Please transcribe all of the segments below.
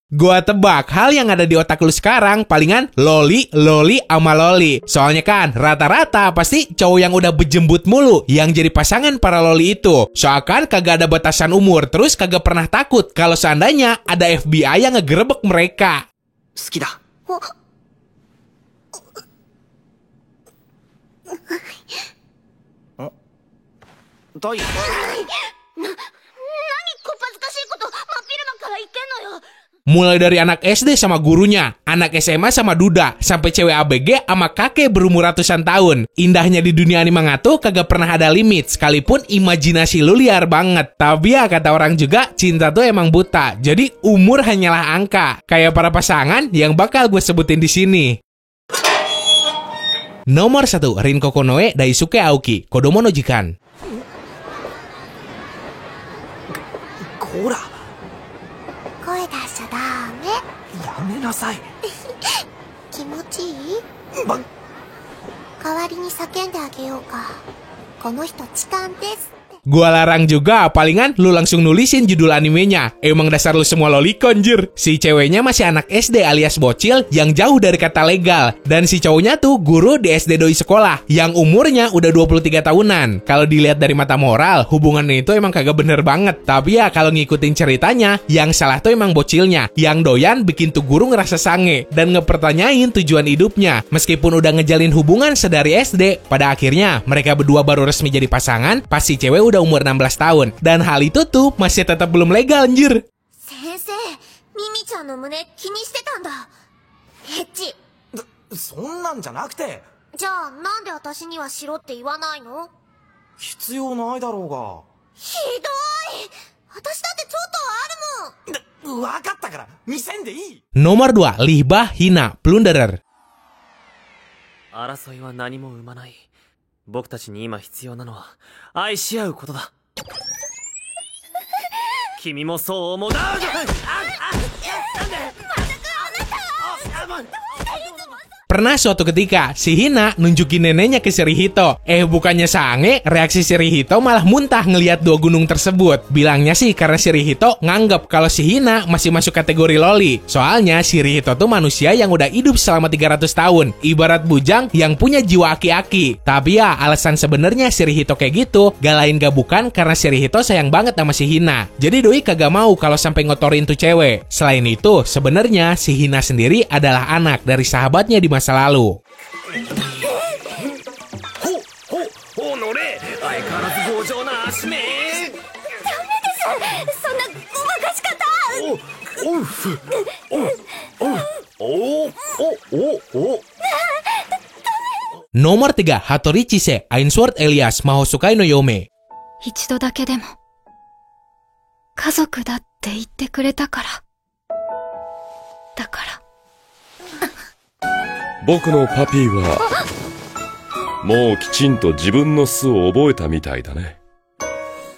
Gua tebak hal yang ada di otak lu sekarang palingan loli, sama loli. Soalnya kan rata-rata pasti cowok yang udah bejembut mulu yang jadi pasangan para loli itu. Soalnya kagak ada batasan umur, terus kagak pernah takut kalau seandainya ada FBI yang ngegerebek mereka. 好きだ。タイ。何こっぱずかしいこと真っ昼間から言ってんのよ。 Mulai dari anak SD sama gurunya, anak SMA sama duda, sampai cewek ABG sama kakek berumur ratusan tahun. Indahnya di dunia anime tuh kagak pernah ada limit, sekalipun imajinasi lu liar banget. Tapi ya kata orang juga, cinta tuh emang buta, jadi umur hanyalah angka. Kayak para pasangan yang bakal gue sebutin di sini. Nomor 1, Rinko Konoe Daisuke Aoki, Kodomo no Jikan. こら。 声出しちゃダメ。やめなさい。気持ちいい？代わりに叫んであげようか。この人痴漢です。 Gua larang juga, palingan lu langsung nulisin judul animenya. Emang dasar lu semua lolicon, jir. Si ceweknya masih anak SD alias bocil yang jauh dari kata legal. Dan si cowoknya tuh guru di SD doi sekolah yang umurnya udah 23 tahunan. Kalau dilihat dari mata moral, hubungannya itu emang kagak bener banget. Tapi ya kalau ngikutin ceritanya, yang salah tuh emang bocilnya. Yang doyan bikin tuh guru ngerasa sange dan ngepertanyain tujuan hidupnya. Meskipun udah ngejalin hubungan sedari SD, pada akhirnya mereka berdua baru resmi jadi pasangan pas si cewek udah umur 16 tahun. Dan hal itu tuh masih tetap belum legal, anjir. Sensei, Mimiちゃんの胸気にしてたんだ。エッチ。そんなんじゃなくて。じゃあなんで私にはしろって言わないの？必要ないだろうが。ひどい。私だってちょっとあるもん。わかったから見せんでいい。 Nomor 2, Lihbah Hina, Plunderer. 争いは何も生まない。僕たちに今必要なのは愛し合うことだ。君もそう思うだ。なんで？まさかあなた。Pernah suatu ketika, si Hina nunjukin neneknya ke Shirihito. Bukannya sange, reaksi Shirihito malah muntah ngelihat dua gunung tersebut. Bilangnya sih karena Shirihito nganggap kalau si Hina masih masuk kategori loli. Soalnya Shirihito tuh manusia yang udah hidup selama 300 tahun. Ibarat bujang yang punya jiwa aki-aki. Tapi ya, alasan sebenarnya Shirihito kayak gitu, gak lain gak bukan karena Shirihito sayang banget sama si Hina. Jadi doi kagak mau kalau sampai ngotorin tuh cewek. Selain itu, sebenarnya si Hina sendiri adalah anak dari sahabatnya di masa lalu. Nomor 3, Hattori Chise, Ainsworth Elias, Mahosukai no Yome. 一度だけでも家族だって言ってくれたから。だから。僕のパピーはもうきちんと自分の巣を覚えたみたいだね。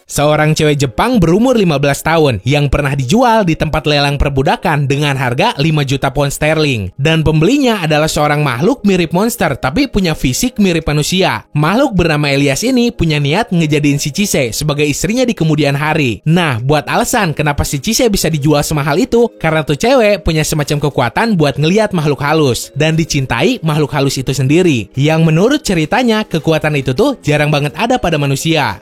Seorang cewek Jepang berumur 15 tahun yang pernah dijual di tempat lelang perbudakan dengan harga 5 juta pound sterling. Dan pembelinya adalah seorang makhluk mirip monster tapi punya fisik mirip manusia. Makhluk bernama Elias ini punya niat ngejadiin si Chise sebagai istrinya di kemudian hari. Nah, buat alasan kenapa si Chise bisa dijual semahal itu, karena tuh cewek punya semacam kekuatan buat ngelihat makhluk halus dan dicintai makhluk halus itu sendiri. Yang menurut ceritanya, kekuatan itu tuh jarang banget ada pada manusia.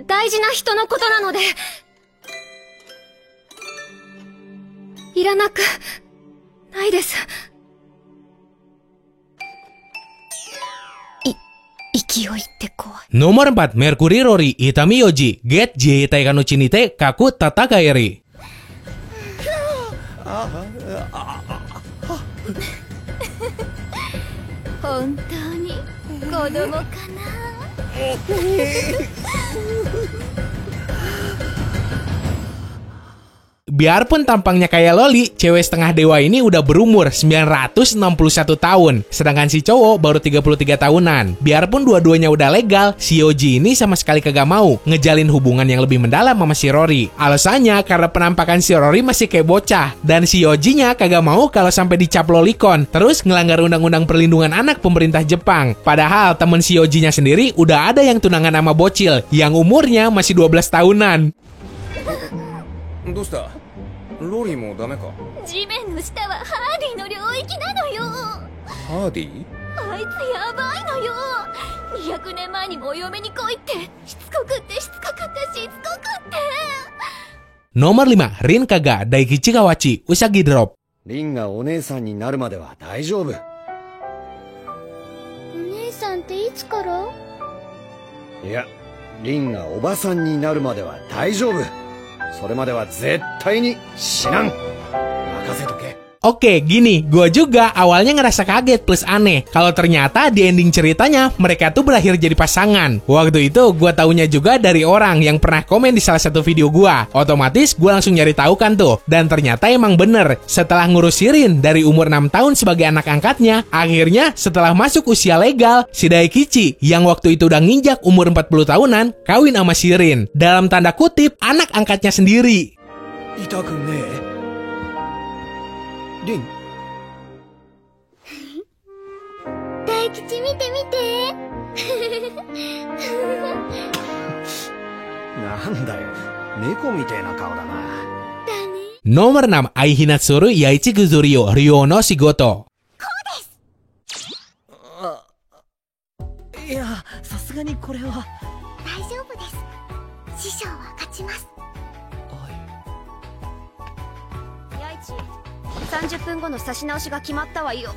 大事な人のことなのでいらなくないです。勢いって怖い。 Nomor 4, Mercury Rory, Itami Yoji, Get Jiheitai Kano Chinite, Kaku Tatakaeri. 本当に子供かな。 Biarpun tampangnya kayak loli, cewek setengah dewa ini udah berumur 961 tahun, sedangkan si cowok baru 33 tahunan. Biarpun dua-duanya udah legal, si Yoji ini sama sekali kagak mau ngejalin hubungan yang lebih mendalam sama si Rory. Alasannya karena penampakan si Rory masih kayak bocah, dan si Yojinya kagak mau kalau sampai dicap lolicon, terus ngelanggar undang-undang perlindungan anak pemerintah Jepang. Padahal temen si Yojinya sendiri udah ada yang tunangan sama bocil, yang umurnya masih 12 tahunan. どうした？ロリもダメか。地面の下はハーディの領域なのよ。ハーディ？あいつやばいのよ。200年前にもお嫁に来いってしつこくってしつこくってしつこくって。 Nomor 5, Rin Kaga Daikichi Kawachi Usagi Drop. リンがお姉さんになるまでは大丈夫。お姉さんっていつから？いや、リンがおばさんになるまでは大丈夫。それまでは絶対に死なん。任せとけ。Oke, gini, gue juga awalnya ngerasa kaget plus aneh kalau ternyata di ending ceritanya mereka tuh berakhir jadi pasangan. Waktu itu gue taunya juga dari orang yang pernah komen di salah satu video gue. Otomatis gue langsung nyari tahu kan tuh. Dan ternyata emang bener, setelah ngurusin dari umur 6 tahun sebagai anak angkatnya, akhirnya setelah masuk usia legal, si Daikichi yang waktu itu udah nginjak umur 40 tahunan, kawin sama si Rin. Dalam tanda kutip, anak angkatnya sendiri. 痛くねえ。リン。大吉見て見て。なんだよ、猫みてえな顔だな。 Nomor 6, Ai Hinatsuru Yaichi Guzurio Ryo no Shigoto. いや、さすがにこれは。大丈夫です。師匠は勝ちます。やいち、30分後の差し直しが決まったわよ。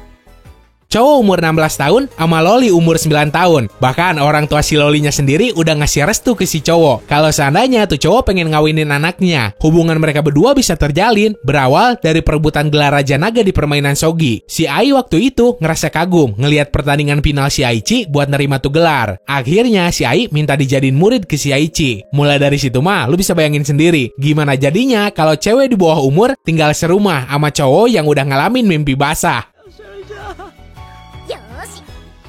Cowok umur 16 tahun sama Loli umur 9 tahun. Bahkan orang tua si Lolinya sendiri udah ngasih restu ke si cowok kalau seandainya tuh cowok pengen ngawinin anaknya. Hubungan mereka berdua bisa terjalin berawal dari perebutan gelar Raja Naga di permainan Shogi. Si Ai waktu itu ngerasa kagum ngelihat pertandingan final si Aichi buat nerima tuh gelar. Akhirnya si Ai minta dijadiin murid ke si Aichi. Mulai dari situ mah lu bisa bayangin sendiri gimana jadinya kalau cewek di bawah umur tinggal serumah sama cowok yang udah ngalamin mimpi basah. よーし、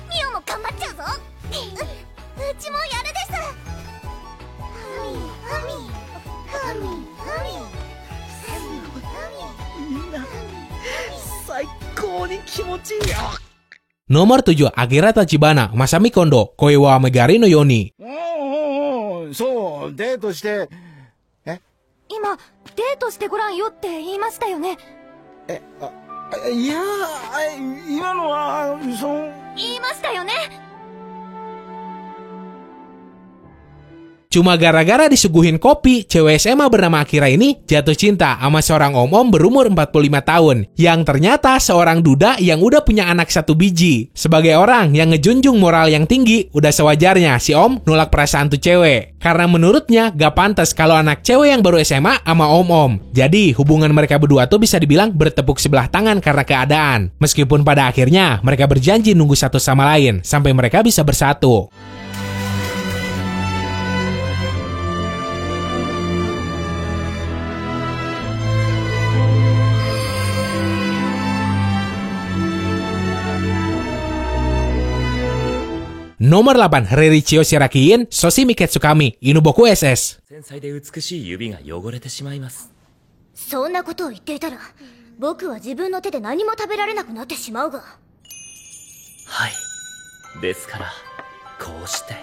ミオも頑張っちゃうぞ。うちもやるです。みんな、最高に気持ちいいよ。 Nomor 7, Akira Tachibana Masami Kondo Koe wa Megari no Yoni. そう、デートして。今、デートしてごらんよって言いましたよね。いや、今のは、言いましたよね。 Cuma gara-gara disuguhin kopi, cewek SMA bernama Akira ini jatuh cinta sama seorang om-om berumur 45 tahun. Yang ternyata seorang duda yang udah punya anak 1 biji. Sebagai orang yang ngejunjung moral yang tinggi, udah sewajarnya si om nolak perasaan tuh cewek. Karena menurutnya gak pantas kalau anak cewek yang baru SMA sama om-om. Jadi hubungan mereka berdua tuh bisa dibilang bertepuk sebelah tangan karena keadaan. Meskipun pada akhirnya mereka berjanji nunggu satu sama lain sampai mereka bisa bersatu. Nomor 8, Reirichio Shirakiin Soshi Miketsukami Inuboku SS. 繊細で美しい指が汚れてしまいます。そんなことを言っていたら、僕は自分の手で何も食べられなくなってしまうが。はい。ですから、こうして、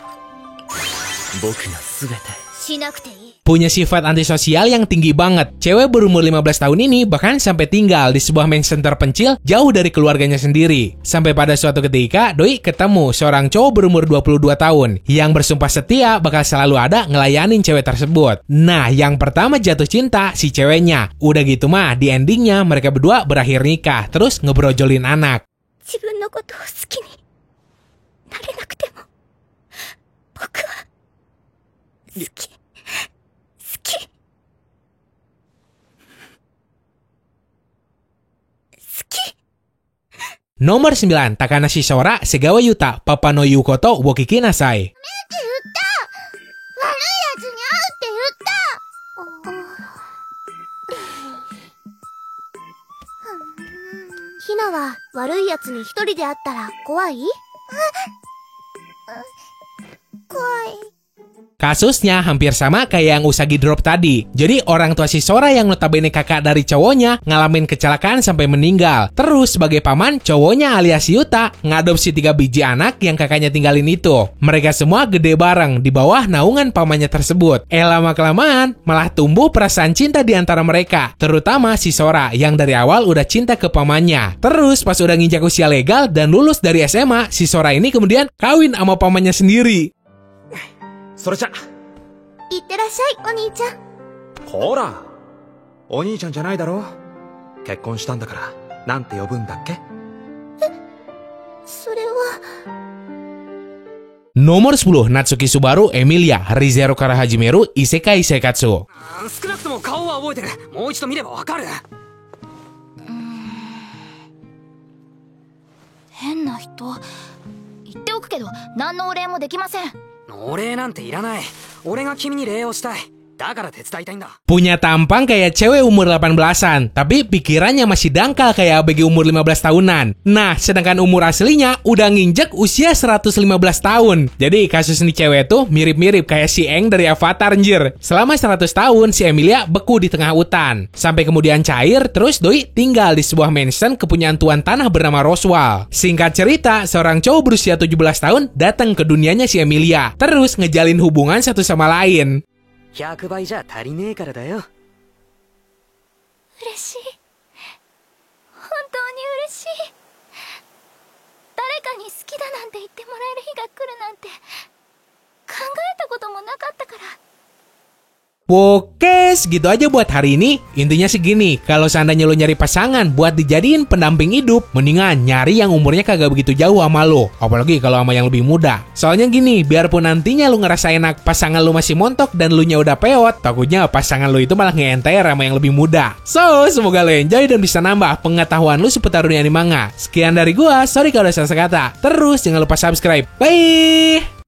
僕がすべて。しなくていい。 Punya sifat antisosial yang tinggi banget. Cewek berumur 15 tahun ini bahkan sampai tinggal di sebuah mansion terpencil jauh dari keluarganya sendiri. Sampai pada suatu ketika, Doi ketemu seorang cowok berumur 22 tahun yang bersumpah setia bakal selalu ada ngelayanin cewek tersebut. Nah, yang pertama jatuh cinta si ceweknya. Udah gitu mah, di endingnya mereka berdua berakhir nikah, terus ngebrojolin anak. 自分のことを好きになれなくても、僕は好き。 Nomor 9, Takanashi Sora Segawa Yuta Papa no Yukoto Wokiki Nasai. ひなは悪いやつに一人で会ったら怖い？怖い。Kasusnya hampir sama kayak yang Usagi drop tadi. Jadi orang tua si Sora yang notabene kakak dari cowoknya ngalamin kecelakaan sampai meninggal. Terus sebagai paman, cowoknya alias Yuta ngadopsi 3 biji anak yang kakaknya tinggalin itu. Mereka semua gede bareng di bawah naungan pamannya tersebut. Lama-kelamaan malah tumbuh perasaan cinta di antara mereka. Terutama si Sora yang dari awal udah cinta ke pamannya. Terus pas udah nginjak usia legal dan lulus dari SMA, si Sora ini kemudian kawin sama pamannya sendiri. それじゃ。いってらっしゃいお兄ちゃん。ほら、お兄ちゃんじゃないだろ。結婚したんだから、なんて呼ぶんだっけ？それは。 Nomor 10, Natsuki Subaru, Emilia, Rizero Karahajimeru, Isekai Seikatsu. 少なくとも顔は覚えてる。もう一度見ればわかる。変な人。言っておくけど、何のお礼もできません。お礼なんていらない。俺が君に礼をしたい。だから手伝いたいんだ。 Punya tampang kayak cewek umur 18-an, tapi pikirannya masih dangkal kayak ABG umur 15 tahunan. Nah, sedangkan umur aslinya udah nginjek usia 115 tahun. Jadi kasus ini cewek tuh mirip-mirip kayak si Aang dari Avatar anjir. Selama 100 tahun si Emilia beku di tengah hutan. Sampai kemudian cair, terus doi tinggal di sebuah mansion kepunyaan tuan tanah bernama Roswell. Singkat cerita, seorang cowok berusia 17 tahun datang ke dunianya si Emilia. Terus ngejalin hubungan satu sama lain. 100倍じゃ足りねえからだよ。嬉しい。本当に嬉しい。誰かに好きだなんて言ってもらえる日が来るなんて考えたこともなかったから。 Oke, segitu aja buat hari ini. Intinya sih gini, kalau seandainya lo nyari pasangan buat dijadiin pendamping hidup, mendingan nyari yang umurnya kagak begitu jauh sama lo. Apalagi kalau sama yang lebih muda. Soalnya gini, biarpun nantinya lo ngerasa enak pasangan lo masih montok dan lo nya udah peot, takutnya pasangan lo itu malah nge-enter sama yang lebih muda. So, semoga lo enjoy dan bisa nambah pengetahuan lo seputar dunia anime manga. Sekian dari gua, sorry kalau ada salah kata. Terus jangan lupa subscribe. Bye!